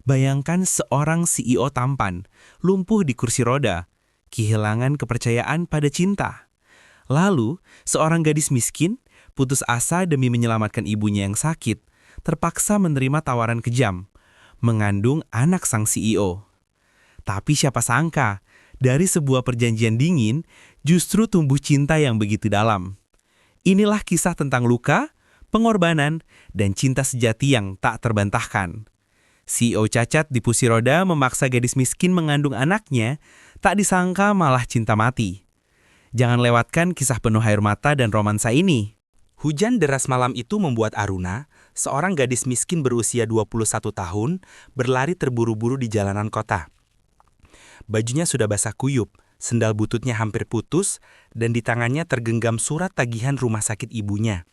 Bayangkan seorang CEO tampan, lumpuh di kursi roda, kehilangan kepercayaan pada cinta. Lalu, seorang gadis miskin, putus asa demi menyelamatkan ibunya yang sakit, terpaksa menerima tawaran kejam, mengandung anak sang CEO. Tapi siapa sangka, dari sebuah perjanjian dingin, justru tumbuh cinta yang begitu dalam. Inilah kisah tentang luka, pengorbanan, dan cinta sejati yang tak terbantahkan. CEO cacat di kursi roda memaksa gadis miskin mengandung anaknya, tak disangka malah cinta mati. Jangan lewatkan kisah penuh air mata dan romansa ini. Hujan deras malam itu membuat Aruna, seorang gadis miskin berusia 21 tahun, berlari terburu-buru di jalanan kota. Bajunya sudah basah kuyup, sendal bututnya hampir putus, dan di tangannya tergenggam surat tagihan rumah sakit ibunya.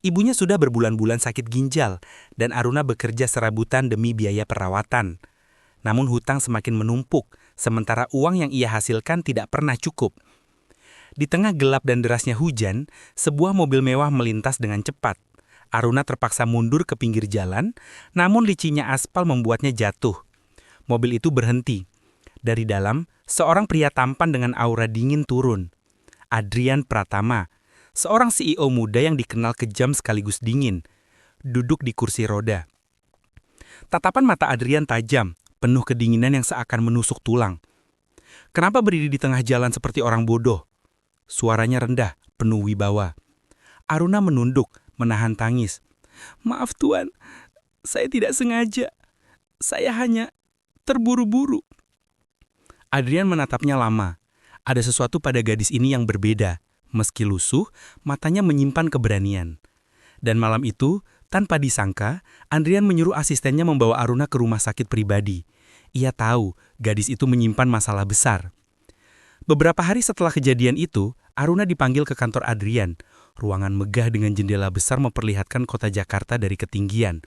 Ibunya sudah berbulan-bulan sakit ginjal, dan Aruna bekerja serabutan demi biaya perawatan. Namun hutang semakin menumpuk, sementara uang yang ia hasilkan tidak pernah cukup. Di tengah gelap dan derasnya hujan, sebuah mobil mewah melintas dengan cepat. Aruna terpaksa mundur ke pinggir jalan, namun licinnya aspal membuatnya jatuh. Mobil itu berhenti. Dari dalam, seorang pria tampan dengan aura dingin turun. Adrian Pratama, seorang CEO muda yang dikenal kejam sekaligus dingin, duduk di kursi roda. Tatapan mata Adrian tajam, penuh kedinginan yang seakan menusuk tulang. "Kenapa berdiri di tengah jalan seperti orang bodoh?" Suaranya rendah, penuh wibawa. Aruna menunduk, menahan tangis. "Maaf Tuan, saya tidak sengaja. Saya hanya terburu-buru." Adrian menatapnya lama. Ada sesuatu pada gadis ini yang berbeda. Meski lusuh, matanya menyimpan keberanian. Dan malam itu, tanpa disangka, Adrian menyuruh asistennya membawa Aruna ke rumah sakit pribadi. Ia tahu gadis itu menyimpan masalah besar. Beberapa hari setelah kejadian itu, Aruna dipanggil ke kantor Adrian. Ruangan megah dengan jendela besar memperlihatkan kota Jakarta dari ketinggian.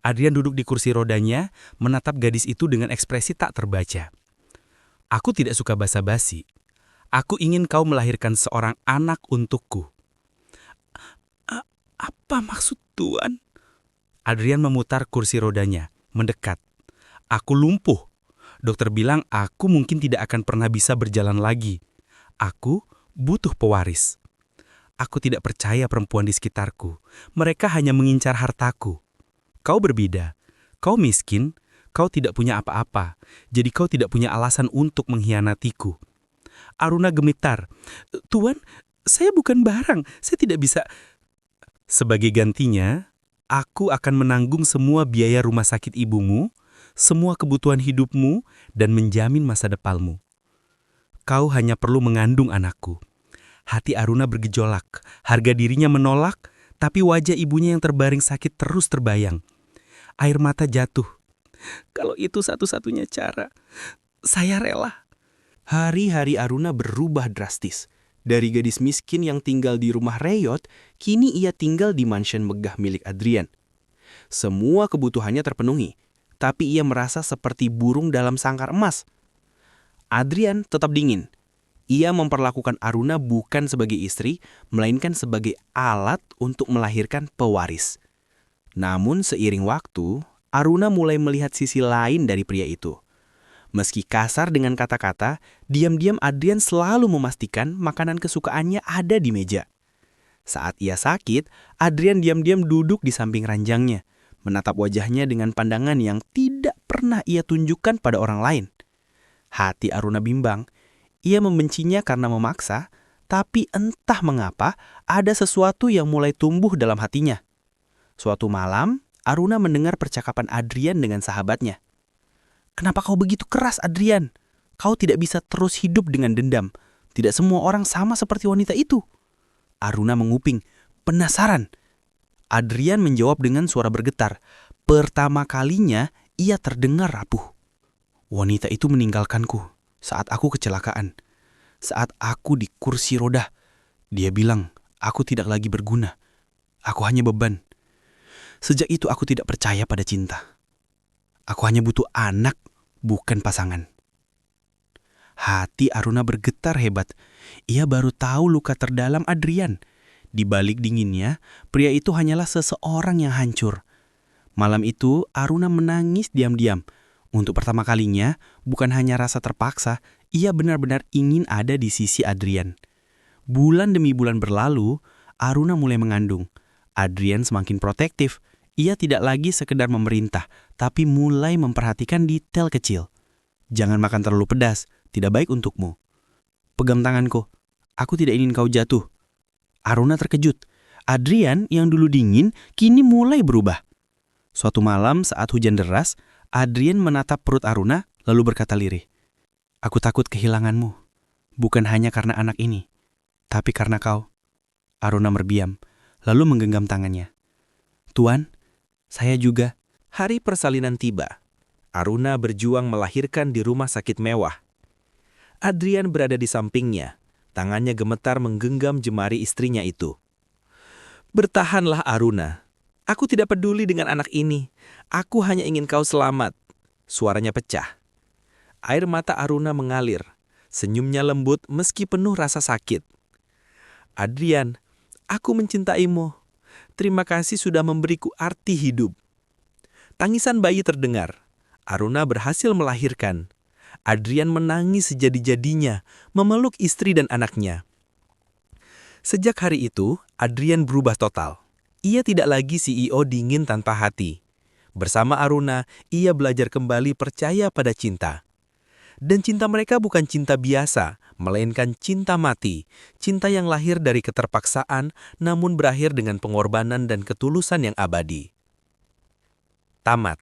Adrian duduk di kursi rodanya, menatap gadis itu dengan ekspresi tak terbaca. "Aku tidak suka basa-basi. Aku ingin kau melahirkan seorang anak untukku." "Apa maksud Tuan?" Adrian memutar kursi rodanya, mendekat. "Aku lumpuh. Dokter bilang aku mungkin tidak akan pernah bisa berjalan lagi. Aku butuh pewaris. Aku tidak percaya perempuan di sekitarku. Mereka hanya mengincar hartaku. Kau berbeda. Kau miskin, kau tidak punya apa-apa. Jadi kau tidak punya alasan untuk mengkhianatiku." Aruna gemetar. "Tuan, saya bukan barang. Saya tidak bisa." "Sebagai gantinya, aku akan menanggung semua biaya rumah sakit ibumu, semua kebutuhan hidupmu, dan menjamin masa depanmu. Kau hanya perlu mengandung anakku." Hati Aruna bergejolak. Harga dirinya menolak, tapi wajah ibunya yang terbaring sakit terus terbayang. Air mata jatuh. "Kalau itu satu-satunya cara, saya rela." Hari-hari Aruna berubah drastis. Dari gadis miskin yang tinggal di rumah reyot, kini ia tinggal di mansion megah milik Adrian. Semua kebutuhannya terpenuhi, tapi ia merasa seperti burung dalam sangkar emas. Adrian tetap dingin. Ia memperlakukan Aruna bukan sebagai istri, melainkan sebagai alat untuk melahirkan pewaris. Namun seiring waktu, Aruna mulai melihat sisi lain dari pria itu. Meski kasar dengan kata-kata, diam-diam Adrian selalu memastikan makanan kesukaannya ada di meja. Saat ia sakit, Adrian diam-diam duduk di samping ranjangnya, menatap wajahnya dengan pandangan yang tidak pernah ia tunjukkan pada orang lain. Hati Aruna bimbang. Ia membencinya karena memaksa, tapi entah mengapa ada sesuatu yang mulai tumbuh dalam hatinya. Suatu malam, Aruna mendengar percakapan Adrian dengan sahabatnya. "Kenapa kau begitu keras, Adrian? Kau tidak bisa terus hidup dengan dendam. Tidak semua orang sama seperti wanita itu." Aruna menguping, penasaran. Adrian menjawab dengan suara bergetar. Pertama kalinya ia terdengar rapuh. "Wanita itu meninggalkanku saat aku kecelakaan. Saat aku di kursi roda. Dia bilang aku tidak lagi berguna. Aku hanya beban. Sejak itu aku tidak percaya pada cinta. Aku hanya butuh anak, bukan pasangan." Hati Aruna bergetar hebat. Ia baru tahu luka terdalam Adrian. Di balik dinginnya, pria itu hanyalah seseorang yang hancur. Malam itu, Aruna menangis diam-diam. Untuk pertama kalinya, bukan hanya rasa terpaksa, ia benar-benar ingin ada di sisi Adrian. Bulan demi bulan berlalu, Aruna mulai mengandung. Adrian semakin protektif. Ia tidak lagi sekedar memerintah, tapi mulai memperhatikan detail kecil. Jangan makan terlalu pedas, tidak baik untukmu. Pegang tanganku, aku tidak ingin kau jatuh. Aruna terkejut. Adrian yang dulu dingin, kini mulai berubah. Suatu malam saat hujan deras, Adrian menatap perut Aruna lalu berkata lirih, "Aku takut kehilanganmu, bukan hanya karena anak ini, tapi karena kau." Aruna merdiam, lalu menggenggam tangannya. "Tuan, saya juga." Hari persalinan tiba. Aruna berjuang melahirkan di rumah sakit mewah. Adrian berada di sampingnya, tangannya gemetar menggenggam jemari istrinya itu. "Bertahanlah Aruna. Aku tidak peduli dengan anak ini. Aku hanya ingin kau selamat." Suaranya pecah. Air mata Aruna mengalir. Senyumnya lembut meski penuh rasa sakit. "Adrian, aku mencintaimu. Terima kasih sudah memberiku arti hidup." Tangisan bayi terdengar. Aruna berhasil melahirkan. Adrian menangis sejadi-jadinya, memeluk istri dan anaknya. Sejak hari itu, Adrian berubah total. Ia tidak lagi CEO dingin tanpa hati. Bersama Aruna, ia belajar kembali percaya pada cinta. Dan cinta mereka bukan cinta biasa, melainkan cinta mati. Cinta yang lahir dari keterpaksaan, namun berakhir dengan pengorbanan dan ketulusan yang abadi. Tamat.